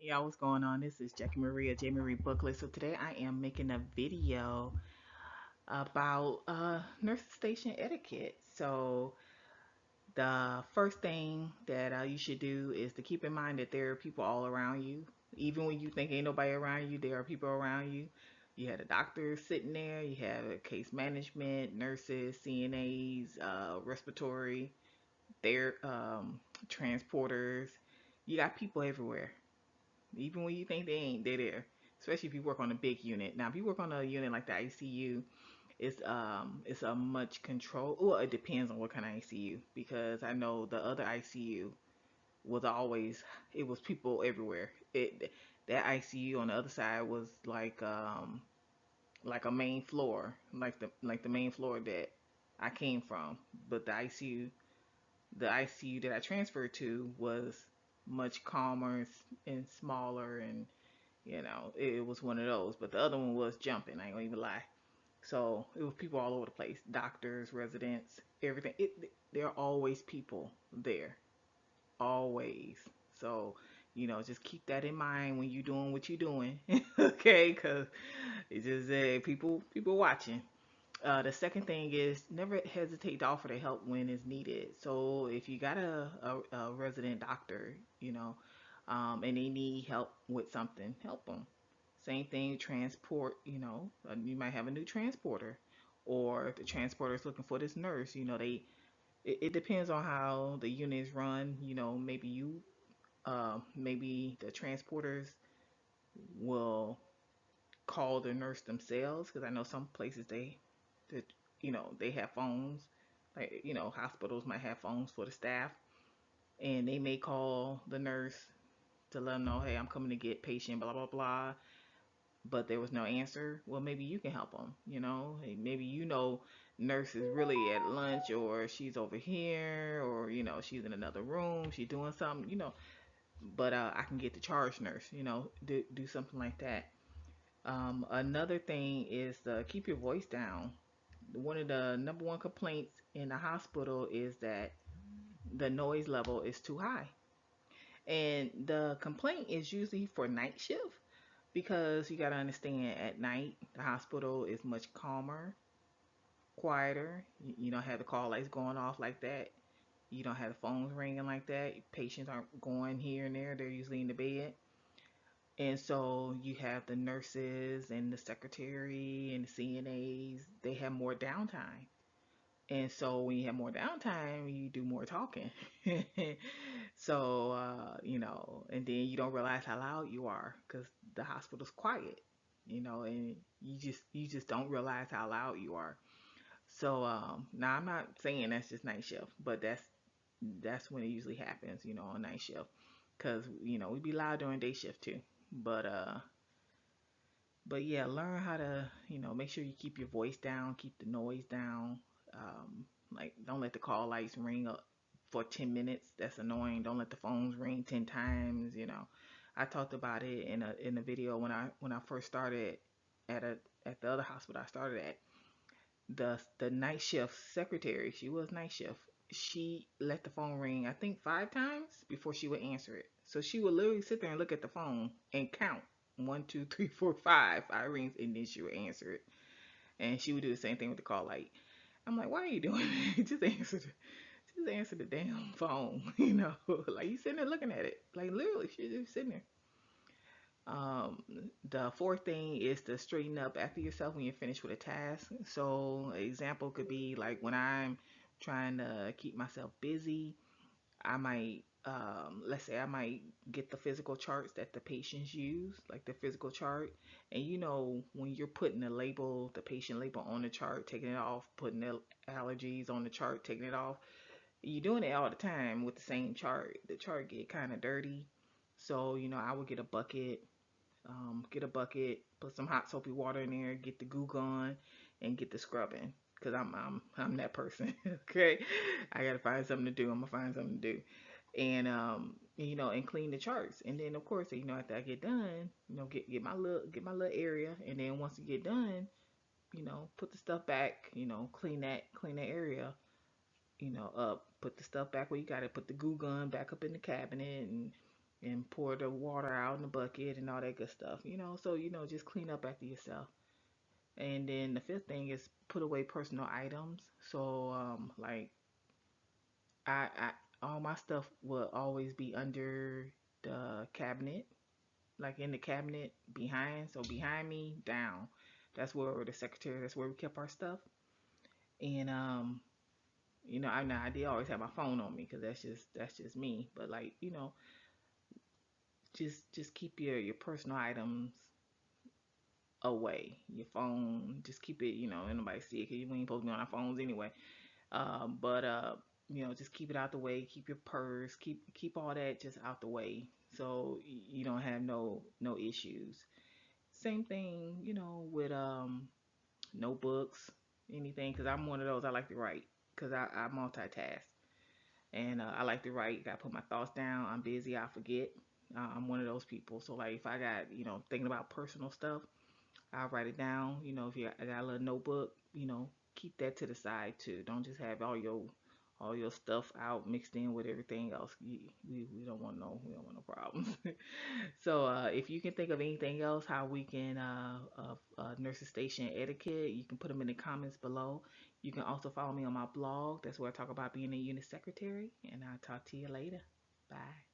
Yeah, what's going on? This is Jackie Maria, J. Marie Booklet. So today I am making a video about nurse station etiquette. So the first thing that you should do is to keep in mind that there are people all around you. Even when you think ain't nobody around you, there are people around you. You had a doctor sitting there. You have a case management, nurses, CNAs, respiratory, their transporters. You got people everywhere. Even when you think they ain't, they're there. Especially if you work on a big unit. Now, if you work on a unit like the ICU, it's a much control. Well, it depends on what kind of ICU because I know the other ICU was always it was people everywhere. It that ICU on the other side was like a main floor, like the main floor that I came from. But the ICU that I transferred to was much calmer and smaller and it was one of those. But the other one was jumping. I ain't gonna even lie. So it was people all over the place, doctors, residents, everything. There are always people there, always. So just keep that in mind when you're doing what you're doing, okay? Because it's just people watching. The second thing is never hesitate to offer the help when it's needed. So if you got a resident doctor, and they need help with something, help them. Same thing, transport, you might have a new transporter, or if the transporter is looking for this nurse, it depends on how the unit is run. Maybe the transporters will call the nurse themselves because I know some places that they have phones, like hospitals might have phones for the staff, and they may call the nurse to let them know, hey, I'm coming to get patient, blah blah blah, but there was no answer. Well, maybe you can help them. Hey, maybe nurse is really at lunch, or she's over here, or she's in another room, she's doing something, but I can get the charge nurse, do something like that. Another thing is to keep your voice down. One of the number one complaints in the hospital is that the noise level is too high. And the complaint is usually for night shift because you got to understand at night the hospital is much calmer, quieter. You don't have the call lights going off like that. You don't have the phones ringing like that. Patients aren't going here and there. They're usually in the bed. And so you have the nurses and the secretary and the CNAs, they have more downtime. And so when you have more downtime, you do more talking. So, and then you don't realize how loud you are because the hospital's quiet, and you just don't realize how loud you are. So, now I'm not saying that's just night shift, but that's when it usually happens, on night shift. Cause, we be loud during day shift too. But but yeah, learn how to, make sure you keep your voice down, keep the noise down. Like, don't let the call lights ring up for 10 minutes. That's annoying. Don't let the phones ring 10 times. I talked about it in a video when I first started at a at the other hospital I started at. The night shift secretary, she was night shift. She let the phone ring, I think 5 times before she would answer it. So she would literally sit there and look at the phone and count one, two, three, four, five rings, and then she would answer it. And she would do the same thing with the call light. I'm like, why are you doing that? Just answer the damn phone. Like you sitting there looking at it. Like literally, she's just sitting there. Um, the fourth thing is to straighten up after yourself when you're finished with a task. So, an example could be like when I'm trying to keep myself busy, I might, let's say, I might get the physical charts that the patients use, like the physical chart. And when you're putting the patient label on the chart, taking it off, putting the allergies on the chart, taking it off, you're doing it all the time with the same chart. The chart get kind of dirty. So, I would get a bucket, put some hot soapy water in there, get the goo gun, and get the scrubbing. Cause I'm that person. Okay, I gotta find something to do. I'm gonna find something to do, and and clean the charts. And then of course, after I get done, get my little area, and then once you get done, put the stuff back. Clean that area. Up. Put the stuff back where you got it. Put the goo gun back up in the cabinet, and and pour the water out in the bucket and all that good stuff. So just clean up after yourself. And then the fifth thing is put away personal items. So like I all my stuff will always be under the cabinet, like in the cabinet behind. So behind me, down. That's where the secretary. That's where we kept our stuff. And I did always have my phone on me because that's just me. But like just keep your personal items away. Your phone, just keep it. And nobody see it because we ain't supposed to be on our phones anyway. But just keep it out the way. Keep your purse. Keep all that just out the way, so you don't have no issues. Same thing, with notebooks, anything, because I'm one of those. I like to write because I multitask, and I like to write. Got to put my thoughts down. I'm busy. I forget. I'm one of those people. So like if I got thinking about personal stuff, I'll write it down. If I got a little notebook, keep that to the side too. Don't just have all your stuff out mixed in with everything else. We don't want no problems. So if you can think of anything else, how we can nurses station etiquette, you can put them in the comments below. You can also follow me on my blog. That's where I talk about being a unit secretary. And I'll talk to you later. Bye.